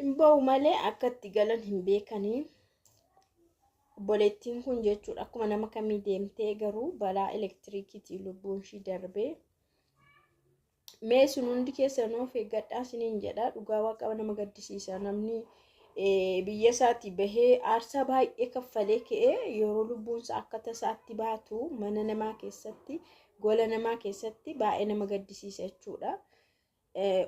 Imboo malee akka itti galan hin beekanii. Obboleettiin kun jechuudha akkuma nama kamii deemtee garuu balaa elektiriikiitiin lubbuun ishii darbee. Mee sun hundi keessan of eeggadhaa isiniin jedha. Dhugaa Waaqa nama gaddisiisa. Namni biyya isaatti bahee aarsaa baay'ee kaffalee ka'ee yeroo lubbuun isaa akka tasaatti baatu mana namaa keessatti gola namaa keessatti baay'ee nama gaddisiisa jechuudha.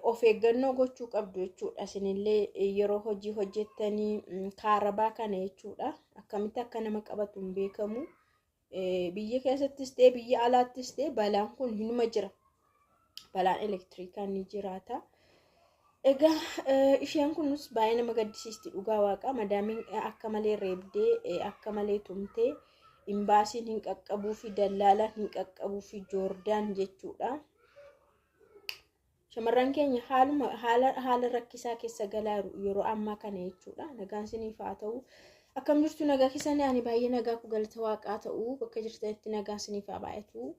Of eeggannoo gochuu qabdu jechuudha. Isinillee yeroo hojii hojjettanii kaarabaa kana jechuudha. Akkamitti akka nama qabatu hin beekamu. Biyya keessattis ta'e biyya alaattis ta'e balaan kun hinuma jira. Balaan elektiriikaa ni jiraata. Egaa isheen kunis baay'ee nama gaddisiisti dhugaa Waaqa. Madaamiin akka malee reebdee akka malee tumtee imbaasiin hin qaqqabuu fi dallaalaan hin qaqqabuu fi Joordaan jechuudha. Shamarran keenya haala rakkisaa keessa galaa yeroo ammaa kana jechuudha. Nagaan isiniif haa ta'u. Akkam jirtu nagaa keessanii ani baay'ee nagaa ku galata Waaqaa ta'u bakka jirtanitti nagaan isiniif haa baay'atu.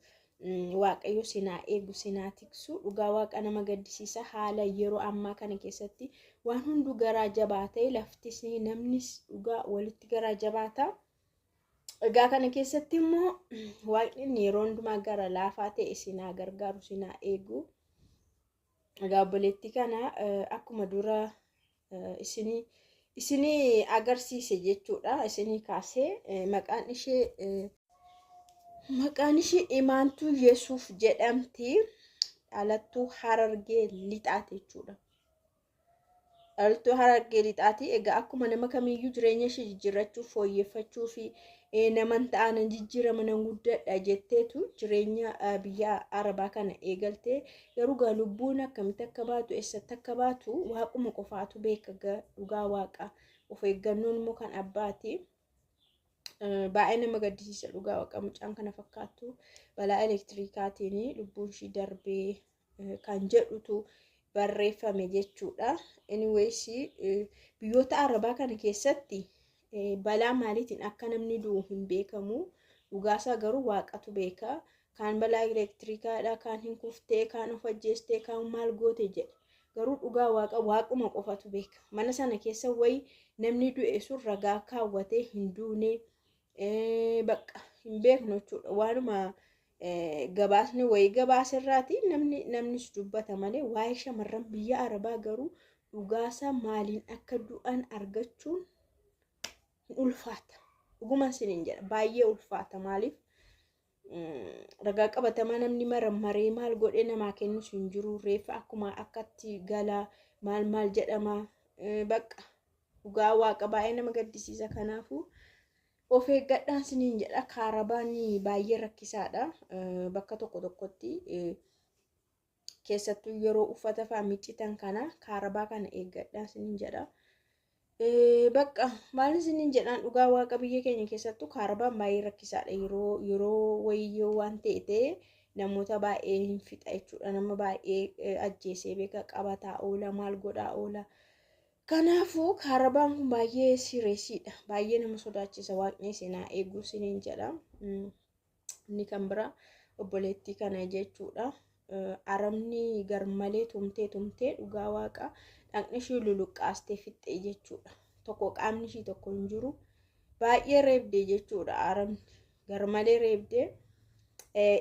Waaqayyo sinaa eegu sinaa tiksu dhugaa Waaqa nama gaddisiisa haala yeroo ammaa kana keessatti waan hundu garaa jabaatee laftis namnis dhugaa walitti garaa jabaata. Egaa kana keessatti immoo Waaqni yeroo hundumaa gara laafaa ta'e sinaa gargaaru sinaa eegu. Egaa obboleettii kana akkuma dura isinii agarsiise jechuudha. Isinii kaasee maqaan ishee Imaantuu Yesuuf jedhamti. Dhalattuu Harargee Lixaati jechuudha. Dhalattuu Harargee Lixaati. Egaa akkuma nama kamiyyuu jireenya ishee jijjiirrachuu fooyyeffachuu fi naman ta'an jijjiirama nan guddadha jetteetu jireenya biyya Arabaa kana eegaltee garuu gaa lubbuun akkamitti akka baatu eessatti akka baatu Waaquma qofaatu beeka dhugaa Waaqa. Of eeggannoon immoo kan abbaati. Baay'ee nama gaddisiisa dhugaa Waaqa mucaan kana fakkaattu balaa elektiriikaatiin lubbuun ishii darbee kan jedhutu barreeffame jechuudha. Anyways biyyoota Arabaa kana keessatti balaa maaliitiin akka namni du'u hin beekamu. Dhugaasaa garuu Waaqatu beeka. Kaan balaa elektiriikaadha, kaan hin kuftee, kaan of ajjeestee, kaan maal goote jedhe. Garuu dhugaa Waaqa Waaquma qofatu beeka. Mana sana keessa wayi namni du'e sun ragaa kaawwatee hin duune bakka hin beeknu jechuudha. Waanuma gabaasni wayi gabaasirraati namnis dubbata malee waa'ee shamarran biyya Arabaa garuu dhugaasaa maaliin akka du'an argachuun ulfaata. Dhugumaan isiniin jedha baay'ee ulfaata. Maaliif ragaa qabatamaa namni maree maal godhee namaa kennus hin jiru. Reeffa akkuma akkatti galaa maal jedhama bakka dhugaa Waaqa baay'ee nama gaddisiisa. Kanaafuu of eeggadhaan isiniin jedha. Kaarabaan baay'ee rakkisaadha. Bakka tokkotti keessattuu yeroo uffata fa'aa miccitan kana kaarabaa kana eeggadhaan isiniin jedha. Bakka maal isiniin jedhaan dhugaa Waaqa biyya keenya keessattuu kaarabaan baay'ee rakkisaadha. Yeroo wayyoo waan ta'e namoota baay'ee hin fixa jechuudha. Nama baay'ee ajjeesee beeka qabataa oola maal godhaa oola. Kanaafuu kaarabaan kun baay'ee sireesiidha. Baay'ee nama sodaachisa. Waaqni sinaa eeguu isiniin jedha. Inni kan biraa obboleettii kana jechuudha. Arabni garmalee tumtee dhugaa Waaqa dhaqni ishee luluqqaastee fixxee jechuudha. Tokko qaamni ishee tokko hin jiru. Baay'ee reebdee jechuudha. Arabni garmalee reebdee.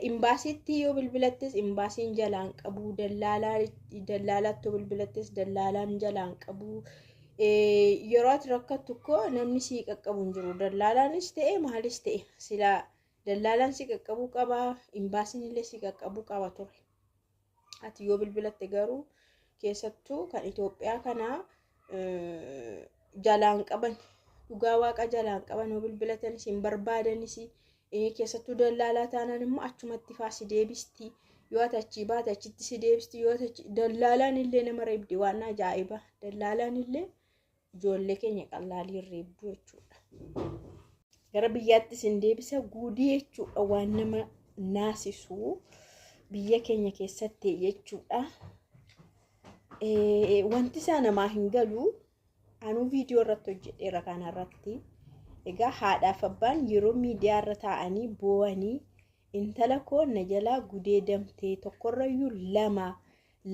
Imbaasiitti yoo bilbilattes imbaasiin jalaan qabu. Dallaalaatti yoo bilbilattes dallaalaan jalaan qabu. Yeroo ati rakkattu koo namni sii qaqqabu hin jiru. Dallaalaanis ta'e maalis ta'e silaa dallaalaan sii qaqqabuu qaba. Imbaasiin illee sii qaqqabuu qaba ture. Ati yoo bilbilatte garuu keessattuu kan Itoophiyaa kana jalaan qaban dhugaa Waaqa jalaan qaban yoo bilbilatanis hin barbaadanis keessattuu dallaalaa taanaan immoo achumatti faasi deebisti. Yoo ati achii baate achitti si deebisti. Yoo dallaalaan illee nama reebdi waan ajaa'iba. Dallaalaan illee ijoollee keenya qallaalii reebdu jechuudha. Gara biyyaatti sin deebisa guudii jechuudha. Waan nama naasisu biyya keenya keessatti jechuudha. Wanti isaa namaa hin galu. Anuu viidiyoo irratti hojjedheera kanarratti. Egaa haadhaaf abbaan yeroo miidiyaa irra taa'anii boo'anii intala koo na jalaa gudeedamtee tokkorrayyuu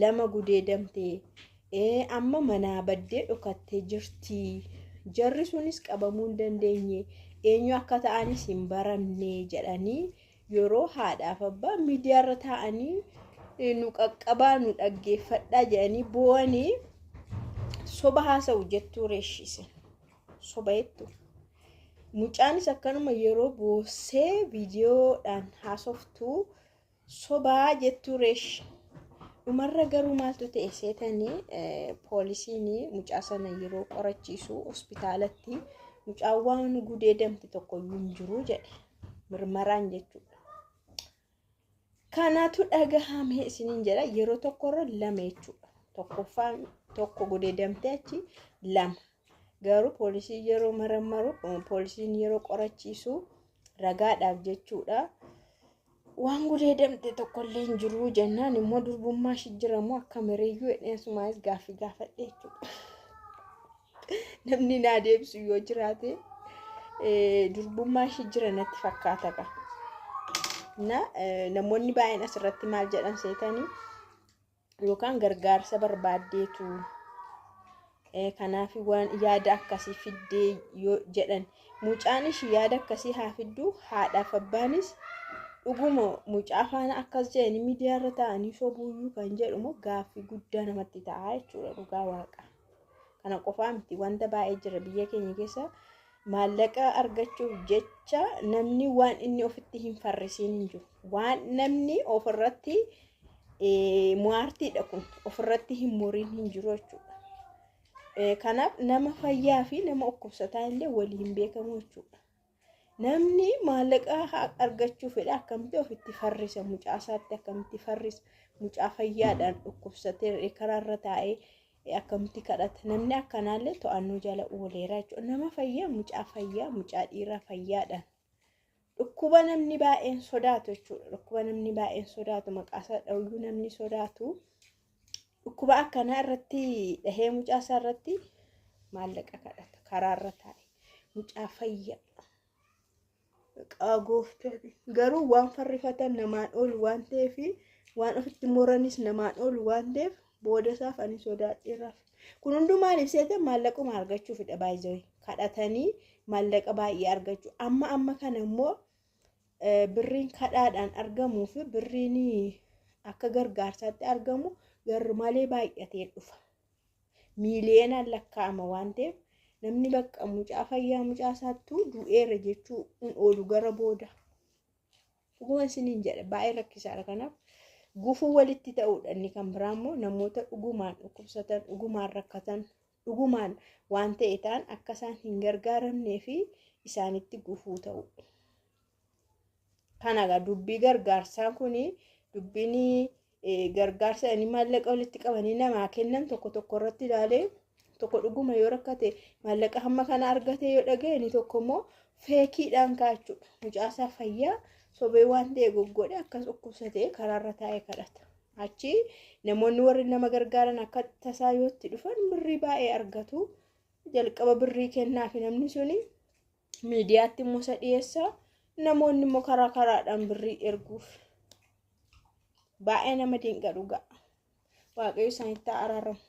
lama gudeedamtee amma manaa baddee dhokattee jirti. Jarri sunis qabamuu hin dandeenye. Eenyu akka ta'anis hin baramne jedhanii yeroo haadhaaf abbaa miidiyaarra taa'anii nu qaqqabaa nu dhaggeeffadhaa jedhanii boo'anii soba haasa'u jettuu reeshise. Soba jettu. Mucaanis akkanuma yeroo boossee viidiyoodhaan haasoftuu sobaa jettuu reeshi. Dhumarra garuu maaltu ta'e seetanii poolisiin mucaa sana yeroo qorachiisu hospitaalatti mucaan waan gudeedamte tokko hin jiru jedhe. Mirmaraan jechuudha. Kanaatu dhagahame isiniin jedha yeroo tokkorra lama jechuudha. Tokkoffaan tokko gudeedamte achi lama. Garuu poolisiin yeroo maramaru poolisiin yeroo qorachiisu ragaadhaaf jechuudha. Waan gudeedamte tokkollee hin jiru jennaan immoo durbummaa ishii jiramoo akka mareeyyuu jedheesumaas gaaffii gaafadhe jechuudha. Namni naa deebisu yoo jiraate durbummaa ishii jira natti fakkaata qaba. Namoonni baay'een asirratti maal jedhan seetanii yookaan gargaarsa barbaaddeetu kanaaf waan yaada akkasii fiddee yoo jedhan mucaan ishii yaada akkasii haa fidduu haadhaaf abbaanis dhuguma mucaa faana akkas jedhanii miidiyaarra taa'anii sobuuyyuu kan jedhumoo gaaffii guddaa namatti ta'a jechuudha dhugaa waaqa. Kana qofaa miti wanta baay'ee jira biyya keenya keessa maallaqa argachuuf jecha namni waan inni ofitti hin farrisiin hin jiru. Waan namni ofirratti mu'aartiidha kun ofirratti hin muriin hin jiru jechuudha. Kanaaf nama fayyaa fi nama dhukkubsataa illee waliin beekamu jechuudha. Namni maallaqa argachuu fedha akkamitti ofitti farrisa mucaa isaatti akkamitti farrisa mucaa fayyaadhaan dhukkubsatee karaarra taa'ee akkamitti kadhata namni akkanaallee to'annoo jala ooleera jechuudha. Nama fayyaa mucaa dhiiraa fayyaadhaan dhukkuba namni baay'een sodaatu jechuudha. Dhukkuba namni baay'een sodaatu maqaasaa dhawuu namni sodaatu dhukkuba akkanaa irratti dhahee mucaa isaa irratti maallaqa kadhata karaarra taa'ee mucaa fayyaa. Garuu waan farrifatan namaan oolu waan ta'eef waan ofitti muranis namaan oolu waan ta'eef booda isaaf ani sodaadheeraaf. Kun hundumaan ibseete maallaquma argachuufidha baay'ee kadhatanii maallaqa baay'ee argachuu. Amma kana immoo birriin kadhaadhaan argamuu fi birriin akka gargaarsaatti argamu garuu malee baay'atee dhufa. Miiliyoonaan lakkaa'ama waan ta'eef namni bakka mucaa fayyaa mucaa isaattuu du'eera jechuu hin oolu gara booda. Dhuguma isiniin jedha baay'ee rakkisaadha kanaaf gufuu walitti ta'uudha inni kan biraa immoo namoota dhugumaan dhukkubsatan dhugumaan rakkatan dhugumaan waan ta'e ta'an akka isaan hin gargaaramnee fi isaanitti gufuu ta'u. Kanaaf dubbii gargaarsaa kuni dubbiin gargaarsa inni maallaqa walitti qabanii namaa kennan tokko irratti ilaalee tokko dhuguma yoo rakkate maallaqa hamma kana argate yoo dhaga'e inni tokko immoo feekiidhaan kaachuudha. Mucaa isaa fayyaa sobee waan ta'e goggodhe akkas dhukkubsatee karaarra taa'ee kadhata. Achi namoonni warri nama gargaaran akka tasaa yoo itti dhufan birrii baay'ee argatu. Jalqaba birrii kennaa fi namni suni miidiyaatti immoo isa dhiyeessaa. Namoonni immoo karaadhaan birrii erguuf. Baay'ee nama dinqa dhugaa. Waaqayyo isaanitti araaramu.